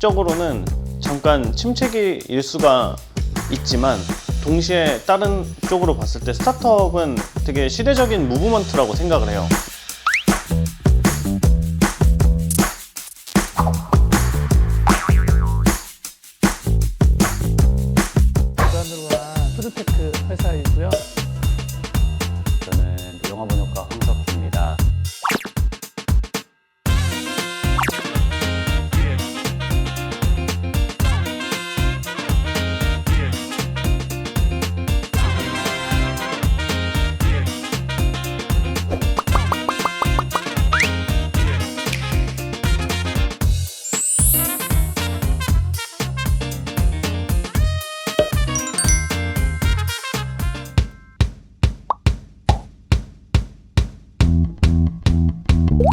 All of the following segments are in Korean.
법적으로는 잠깐 침체기일 수가 있지만 동시에 다른 쪽으로 봤을 때 스타트업은 되게 시대적인 무브먼트라고 생각을 해요. 부산으로 한 푸드테크 회사이고요. 저는 영화번역가 황석기입니다.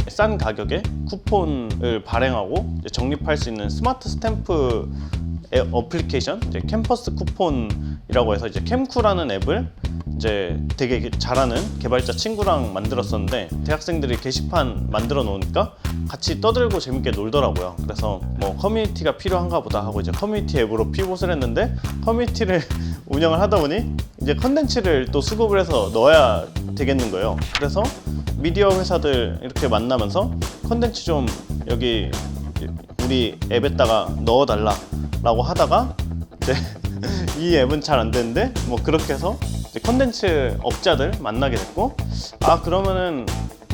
싼 가격에 쿠폰을 발행하고 이제 적립할 수 있는 스마트 스탬프 어플리케이션, 이제 캠퍼스 쿠폰이라고 해서 이제 캠쿠라는 앱을 이제 되게 잘하는 개발자 친구랑 만들었었는데 대학생들이 게시판 만들어 놓으니까 같이 떠들고 재밌게 놀더라고요. 그래서 뭐 커뮤니티가 필요한가 보다 하고 이제 커뮤니티 앱으로 피봇을 했는데 커뮤니티를 운영을 하다 보니 이제 컨텐츠를 또 수급을 해서 넣어야 되겠는 거예요. 그래서 미디어 회사들 이렇게 만나면서 컨텐츠 좀 여기 우리 앱에다가 넣어달라 라고 하다가 이제 이 앱은 잘 안 되는데 뭐 그렇게 해서 컨텐츠 업자들 만나게 됐고, 아 그러면은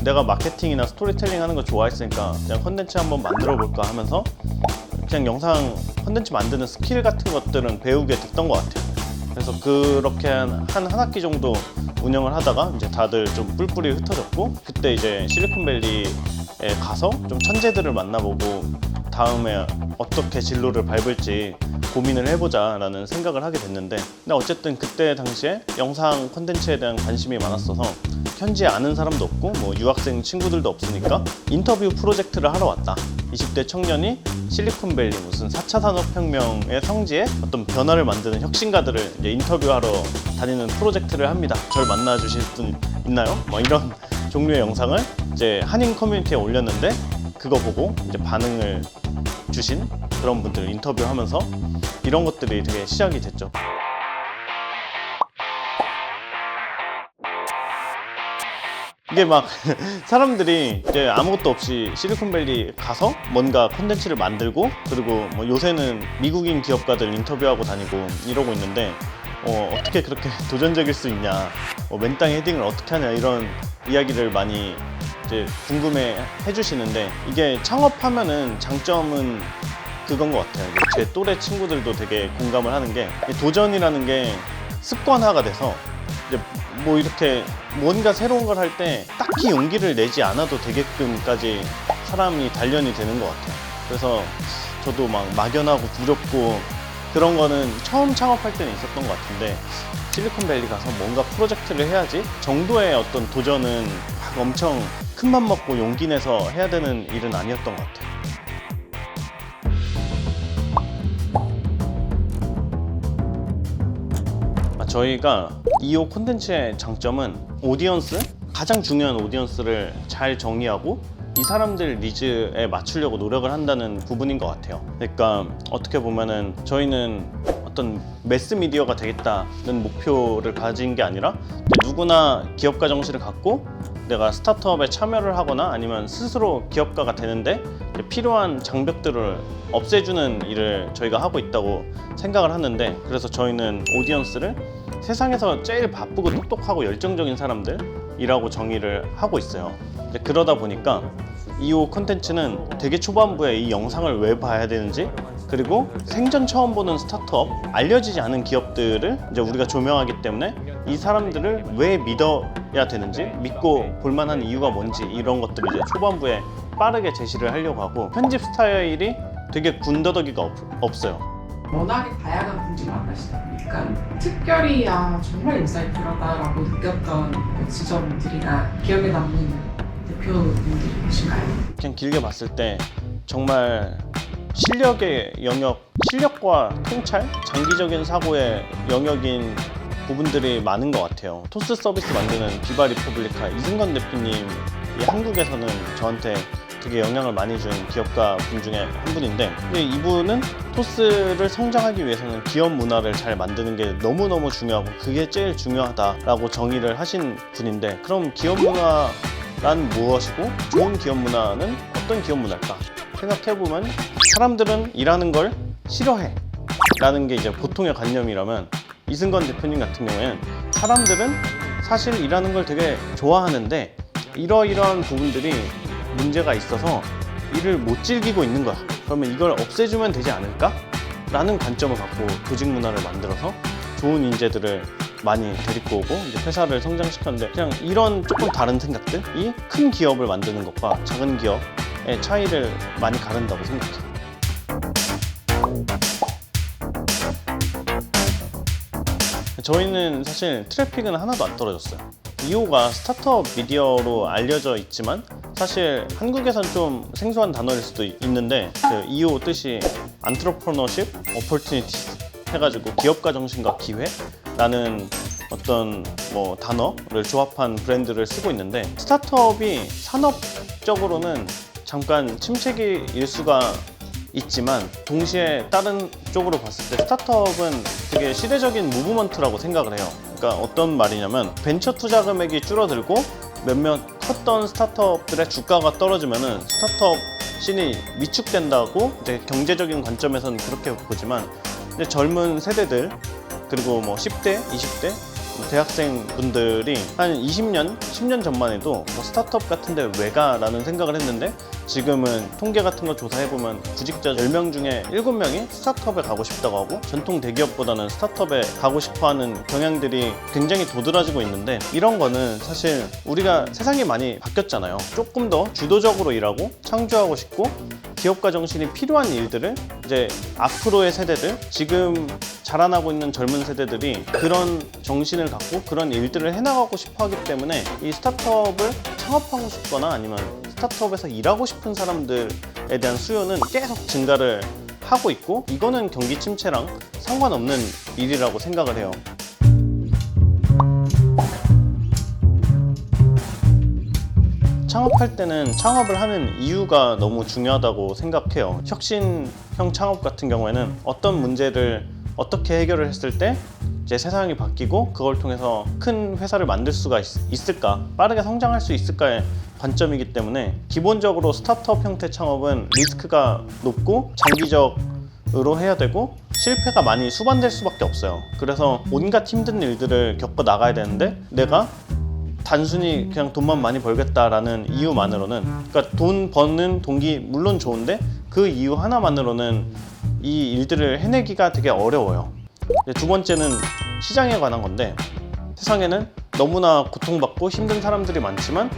내가 마케팅이나 스토리텔링 하는 거 좋아했으니까 그냥 컨텐츠 한번 만들어 볼까 하면서 그냥 영상 컨텐츠 만드는 스킬 같은 것들은 배우게 됐던 것 같아요. 그래서 그렇게 한 학기 정도 운영을 하다가 이제 다들 좀 뿔뿔이 흩어졌고, 그때 이제 실리콘밸리에 가서 좀 천재들을 만나보고 다음에 어떻게 진로를 밟을지 고민을 해보자 라는 생각을 하게 됐는데, 근데 어쨌든 그때 당시에 영상 콘텐츠에 대한 관심이 많았어서 현지에 아는 사람도 없고 뭐 유학생 친구들도 없으니까 인터뷰 프로젝트를 하러 왔다. 20대 청년이 실리콘밸리 무슨 4차 산업혁명의 성지에 어떤 변화를 만드는 혁신가들을 이제 인터뷰하러 다니는 프로젝트를 합니다. 절 만나 주실 분 있나요? 뭐 이런 종류의 영상을 이제 한인 커뮤니티에 올렸는데, 그거 보고 이제 반응을 주신 그런 분들 인터뷰하면서 이런 것들이 되게 시작이 됐죠. 이게 막 사람들이 이제 아무것도 없이 실리콘밸리 가서 뭔가 콘텐츠를 만들고, 그리고 뭐 요새는 미국인 기업가들 인터뷰하고 다니고 이러고 있는데 어떻게 그렇게 도전적일 수 있냐, 맨 땅에 헤딩을 어떻게 하냐, 이런 이야기를 많이 이제 궁금해 해주시는데, 이게 창업하면은 장점은 그건 것 같아요. 제 또래 친구들도 되게 공감을 하는 게, 도전이라는 게 습관화가 돼서 이제 뭐 이렇게 뭔가 새로운 걸 할 때 딱히 용기를 내지 않아도 되게끔까지 사람이 단련이 되는 것 같아요. 그래서 저도 막 막연하고 두렵고 그런 거는 처음 창업할 때는 있었던 것 같은데, 실리콘밸리 가서 뭔가 프로젝트를 해야지 정도의 어떤 도전은 막 엄청 큰 맘 먹고 용기 내서 해야 되는 일은 아니었던 것 같아요. 저희가 2호 콘텐츠의 장점은 오디언스, 가장 중요한 오디언스를 잘 정의하고 이 사람들 니즈에 맞추려고 노력을 한다는 부분인 것 같아요. 그러니까 어떻게 보면은 저희는 어떤 매스미디어가 되겠다는 목표를 가진 게 아니라 누구나 기업가 정신을 갖고 내가 스타트업에 참여를 하거나 아니면 스스로 기업가가 되는데 필요한 장벽들을 없애주는 일을 저희가 하고 있다고 생각을 하는데, 그래서 저희는 오디언스를 세상에서 제일 바쁘고 똑똑하고 열정적인 사람들이라고 정의를 하고 있어요. 그러다 보니까 2호 콘텐츠는 되게 초반부에 이 영상을 왜 봐야 되는지, 그리고 생전 처음 보는 스타트업, 알려지지 않은 기업들을 이제 우리가 조명하기 때문에 이 사람들을 왜 믿어야 되는지, 믿고 볼만한 이유가 뭔지, 이런 것들을 이제 초반부에 빠르게 제시를 하려고 하고, 편집 스타일이 되게 군더더기가 없어요. 워낙에 다양한 분들이 만나시다 보니까 특별히 정말 인사이트하다라고 느꼈던 지점들이나 기억에 남는 대표님들이 계신가요? 그냥 길게 봤을 때 정말 실력의 영역, 실력과 통찰, 장기적인 사고의 영역인 부분들이 많은 것 같아요. 토스 서비스 만드는 비바 리퍼블리카 이승건 대표님이 한국에서는 저한테 되게 영향을 많이 준 기업가 분 중에 한 분인데, 근데 이분은 토스를 성장하기 위해서는 기업 문화를 잘 만드는 게 너무너무 중요하고 그게 제일 중요하다라고 정의를 하신 분인데, 그럼 기업 문화란 무엇이고 좋은 기업 문화는 어떤 기업 문화일까 생각해보면, 사람들은 일하는 걸 싫어해 라는 게 이제 보통의 관념이라면, 이승건 대표님 같은 경우에는 사람들은 사실 일하는 걸 되게 좋아하는데 이러이러한 부분들이 문제가 있어서 일을 못 즐기고 있는 거야. 그러면 이걸 없애주면 되지 않을까? 라는 관점을 갖고 조직 문화를 만들어서 좋은 인재들을 많이 데리고 오고 이제 회사를 성장시켰는데, 그냥 이런 조금 다른 생각들이 큰 기업을 만드는 것과 작은 기업의 차이를 많이 가른다고 생각해요. 저희는 사실 트래픽은 하나도 안 떨어졌어요. 이호가 스타트업 미디어로 알려져 있지만 사실 한국에선 좀 생소한 단어일 수도 있는데, 그 이호 뜻이 Entrepreneurship Opportunities 해가지고 기업가 정신과 기회라는 어떤 단어를 조합한 브랜드를 쓰고 있는데, 스타트업이 산업적으로는 잠깐 침체기일 수가 있지만 동시에 다른 쪽으로 봤을 때 스타트업은 되게 시대적인 무브먼트라고 생각을 해요. 그러니까 어떤 말이냐면, 벤처 투자 금액이 줄어들고 몇몇 컸던 스타트업들의 주가가 떨어지면은 스타트업 씬이 위축된다고 이제 경제적인 관점에서는 그렇게 보지만, 이제 젊은 세대들 그리고 10대, 20대 대학생 분들이 한 20년, 10년 전만 해도 스타트업 같은데 왜 가라는 생각을 했는데, 지금은 통계 같은 거 조사해보면 구직자 10명 중에 7명이 스타트업에 가고 싶다고 하고, 전통 대기업보다는 스타트업에 가고 싶어하는 경향들이 굉장히 도드라지고 있는데, 이런 거는 사실 우리가 세상이 많이 바뀌었잖아요. 조금 더 주도적으로 일하고 창조하고 싶고 기업가 정신이 필요한 일들을 이제 앞으로의 세대들, 지금 자라나고 있는 젊은 세대들이 그런 정신을 갖고 그런 일들을 해나가고 싶어 하기 때문에, 이 스타트업을 창업하고 싶거나 아니면 스타트업에서 일하고 싶은 사람들에 대한 수요는 계속 증가를 하고 있고, 이거는 경기 침체랑 상관없는 일이라고 생각을 해요. 창업할 때는 창업을 하는 이유가 너무 중요하다고 생각해요. 혁신형 창업 같은 경우에는 어떤 문제를 어떻게 해결을 했을 때 이제 세상이 바뀌고 그걸 통해서 큰 회사를 만들 수가 있을까, 빠르게 성장할 수 있을까의 관점이기 때문에, 기본적으로 스타트업 형태 창업은 리스크가 높고 장기적으로 해야 되고 실패가 많이 수반될 수밖에 없어요. 그래서 온갖 힘든 일들을 겪어 나가야 되는데, 내가 단순히 그냥 돈만 많이 벌겠다라는 이유만으로는, 그러니까 돈 버는 동기 물론 좋은데 그 이유 하나만으로는 이 일들을 해내기가 되게 어려워요. 두 번째는 시장에 관한 건데, 세상에는 너무나 고통받고 힘든 사람들이 많지만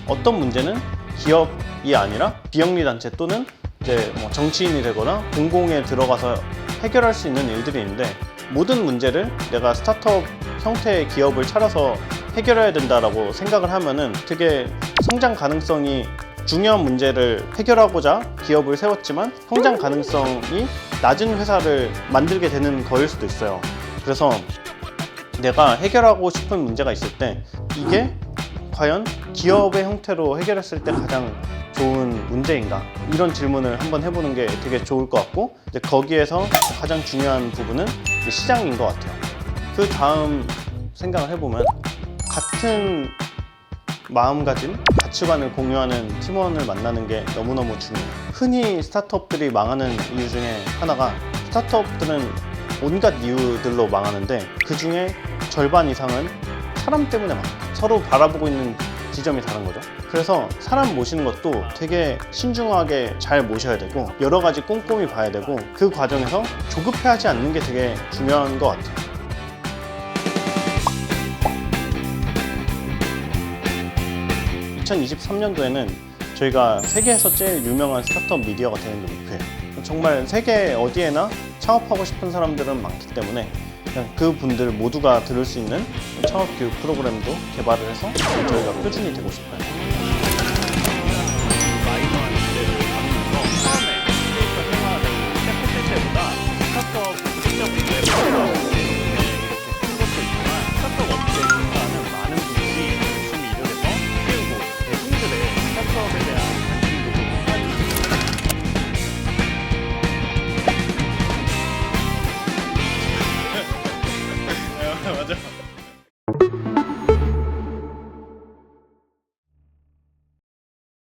어떤 문제는 기업이 아니라 비영리 단체 또는 이제 정치인이 되거나 공공에 들어가서 해결할 수 있는 일들이 있는데, 모든 문제를 내가 스타트업 형태의 기업을 차려서 해결해야 된다라고 생각을 하면은 되게 성장 가능성이, 중요한 문제를 해결하고자 기업을 세웠지만 성장 가능성이 낮은 회사를 만들게 되는 거일 수도 있어요. 그래서 내가 해결하고 싶은 문제가 있을 때 이게 과연 기업의 형태로 해결했을 때 가장 좋은 문제인가, 이런 질문을 한번 해보는 게 되게 좋을 것 같고, 이제 거기에서 가장 중요한 부분은 시장인 것 같아요. 그 다음 생각을 해보면, 같은 마음가짐, 가치관을 공유하는 팀원을 만나는 게 너무너무 중요해요. 흔히 스타트업들이 망하는 이유 중에 하나가, 스타트업들은 온갖 이유들로 망하는데 그 중에 절반 이상은 사람 때문에 망해요. 서로 바라보고 있는 지점이 다른 거죠. 그래서 사람 모시는 것도 되게 신중하게 잘 모셔야 되고, 여러 가지 꼼꼼히 봐야 되고, 그 과정에서 조급해하지 않는 게 되게 중요한 것 같아요. 2023년도에는 저희가 세계에서 제일 유명한 스타트업 미디어가 되는 게 목표예요. 정말 세계 어디에나 창업하고 싶은 사람들은 많기 때문에 그냥 그 분들 모두가 들을 수 있는 창업 교육 프로그램도 개발을 해서 저희가 표준이 되고 싶어요. 마이너한 문제를 다루면서 처음에 스테이크 생활을 시작했을 때보다 스타트업 구직자 문제에 이렇게 큰 것도 있지만, 스타트업 업계에 종사하는 많은 분들이 열심히 일을 해서 키우고, 대중들의 스타트업에 대한 관심도 좀 맞아.